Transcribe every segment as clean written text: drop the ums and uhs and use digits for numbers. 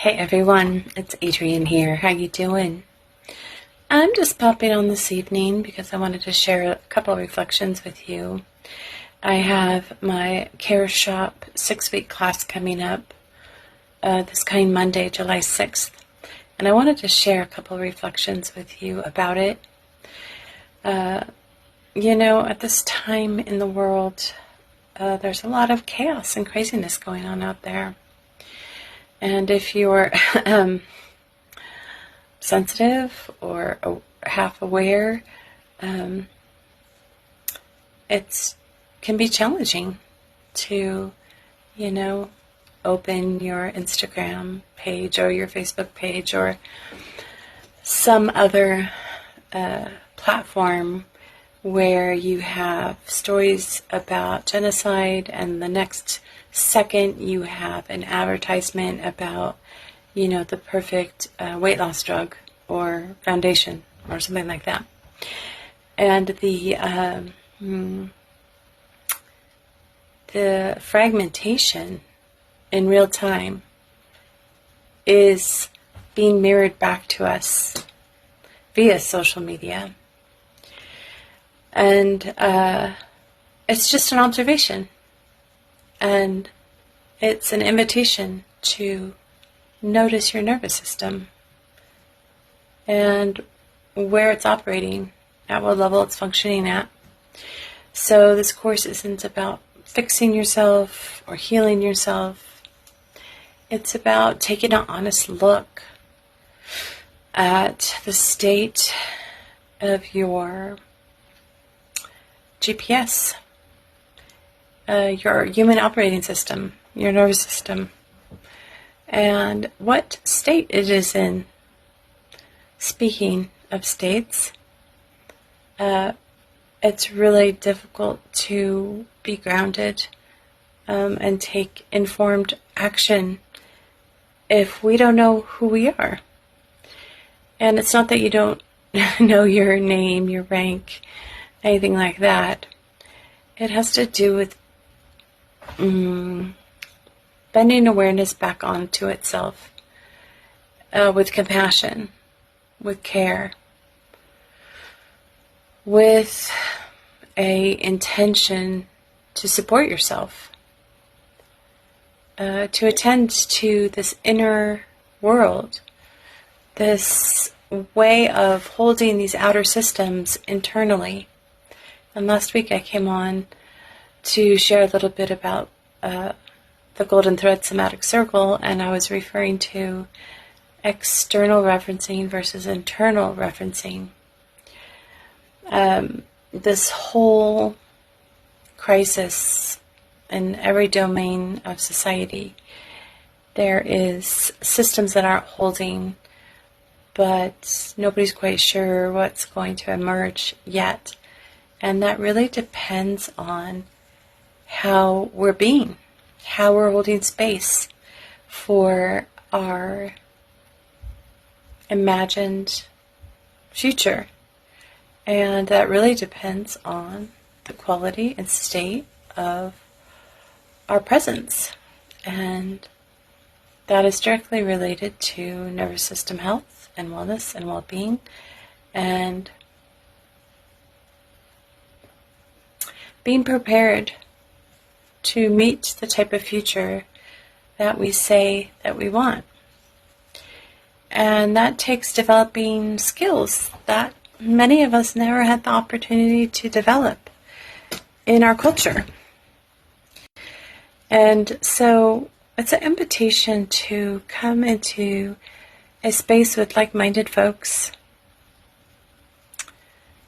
Hey everyone, it's Adrienne here. How you doing? I'm just popping on this evening because I wanted to share a couple of reflections with you. I have my Care Shop 6-week class coming up this coming Monday, July 6th. And I wanted to share a couple of reflections with you about it. At this time in the world, there's a lot of chaos and craziness going on out there. And if you're sensitive or half aware, it can be challenging to, open your Instagram page or your Facebook page or some other platform where you have stories about genocide, and the next second you have an advertisement about, the perfect weight loss drug or foundation or something like that. And the fragmentation in real time is being mirrored back to us via social media. And it's just an observation. And it's an invitation to notice your nervous system and where it's operating, at what level it's functioning at. So this course isn't about fixing yourself or healing yourself. It's about taking an honest look at the state of your GPS, your human operating system, your nervous system, and what state it is in. Speaking of states, it's really difficult to be grounded and take informed action if we don't know who we are. And it's not that you don't know your name, your rank, anything like that. It has to do with bending awareness back onto itself with compassion, with care, with a intention to support yourself, to attend to this inner world, this way of holding these outer systems internally. And last week I came on to share a little bit about the Golden Thread Somatic Circle, and I was referring to external referencing versus internal referencing. This whole crisis in every domain of society, there is systems that aren't holding, but nobody's quite sure what's going to emerge yet. And that really depends on how we're being, how we're holding space for our imagined future. And that really depends on the quality and state of our presence. And that is directly related to nervous system health and wellness and well-being, and being prepared to meet the type of future that we say that we want. And that takes developing skills that many of us never had the opportunity to develop in our culture. And so it's an invitation to come into a space with like-minded folks,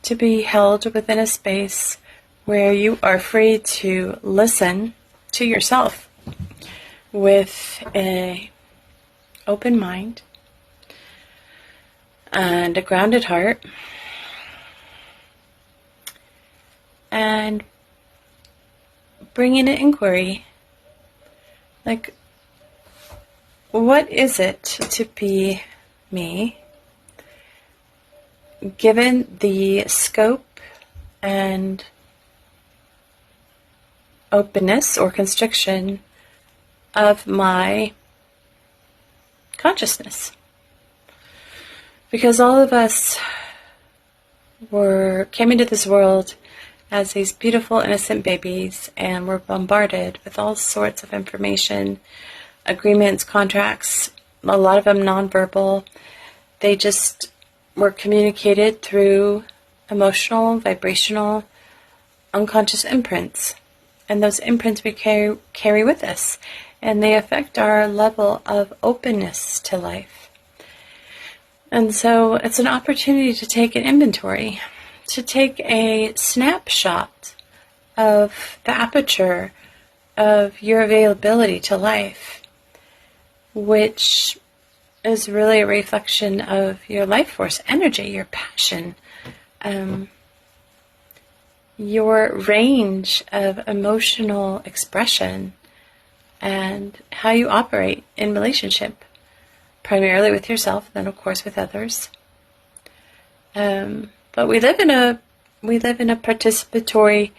to be held within a space where you are free to listen to yourself with an open mind and a grounded heart, and bring in an inquiry. Like, what is it to be me, given the scope and openness or constriction of my consciousness. Because all of us came into this world as these beautiful, innocent babies, and were bombarded with all sorts of information, agreements, contracts, a lot of them nonverbal. They just were communicated through emotional, vibrational, unconscious imprints. And those imprints we carry with us, and they affect our level of openness to life. And so it's an opportunity to take an inventory, to take a snapshot of the aperture of your availability to life, which is really a reflection of your life force energy, your passion, your range of emotional expression, and how you operate in relationship, primarily with yourself, then of course with others. But we live in a participatory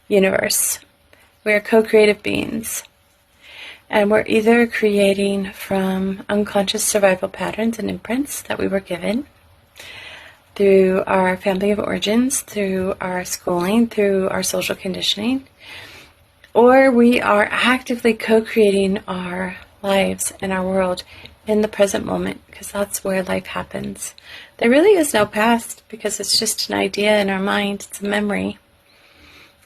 universe. We are co-creative beings. And we're either creating from unconscious survival patterns and imprints that we were given through our family of origins, through our schooling, through our social conditioning, or we are actively co-creating our lives and our world in the present moment, because that's where life happens. There really is no past, because it's just an idea in our mind, it's a memory.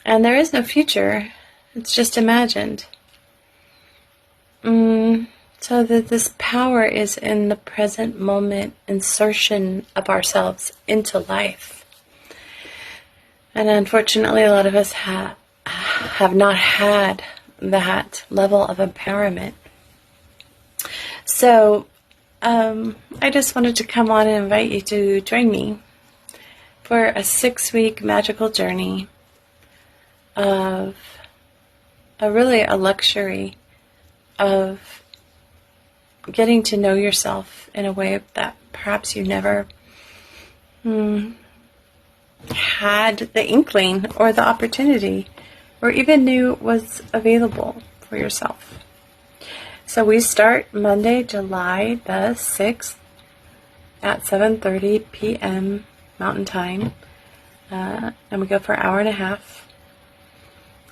And there is no future, it's just imagined. So that this power is in the present moment insertion of ourselves into life. And unfortunately, a lot of us have not had that level of empowerment. So I just wanted to come on and invite you to join me for a 6-week magical journey of a luxury of getting to know yourself in a way that perhaps you never had the inkling or the opportunity or even knew was available for yourself. So we start Monday, July the 6th at 7:30 p.m. Mountain Time, and we go for an hour and a half.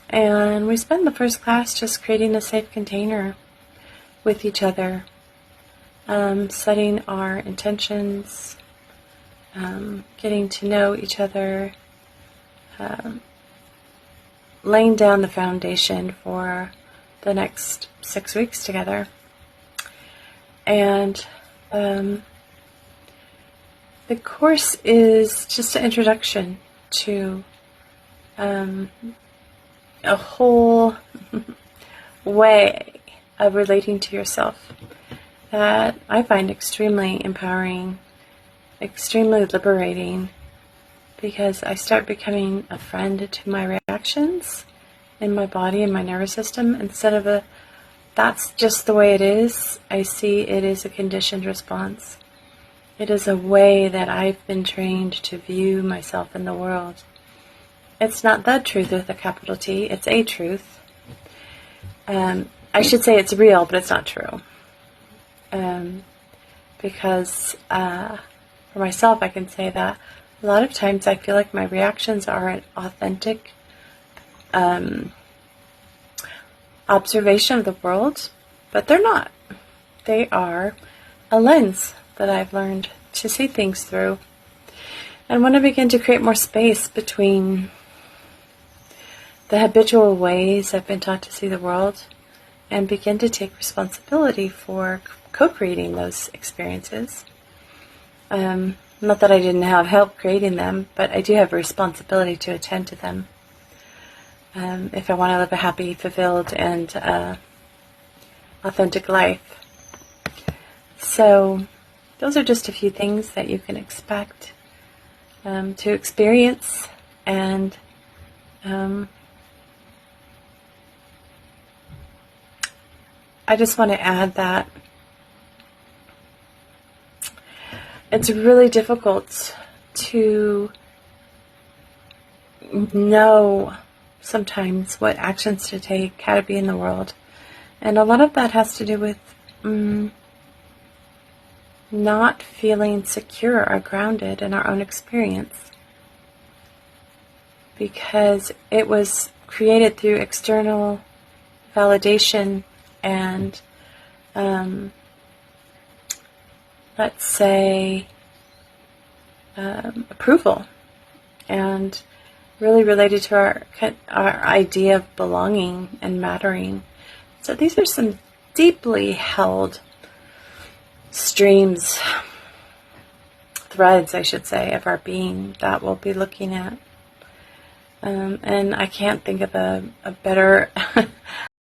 And we spend the first class just creating a safe container with each other, setting our intentions, getting to know each other, laying down the foundation for the next 6 weeks together. And the course is just an introduction to a whole way of relating to yourself that I find extremely empowering, extremely liberating, because I start becoming a friend to my reactions in my body and my nervous system. Instead of that's just the way it is, I see it is a conditioned response. It is a way that I've been trained to view myself in the world. It's not the truth with a capital T, it's a truth. I should say it's real, but it's not true. Because for myself, I can say that a lot of times I feel like my reactions are an authentic observation of the world, but they're not. They are a lens that I've learned to see things through. And when I begin to create more space between the habitual ways I've been taught to see the world and begin to take responsibility for co-creating those experiences. Not that I didn't have help creating them, but I do have a responsibility to attend to them. If I want to live a happy, fulfilled, and authentic life. So those are just a few things that you can expect to experience, and I just want to add that it's really difficult to know sometimes what actions to take, how to be in the world. And a lot of that has to do with not feeling secure or grounded in our own experience, because it was created through external validation and, let's say, approval, and really related to our idea of belonging and mattering. So these are some deeply held streams, threads, I should say, of our being that we'll be looking at. And I can't think of a better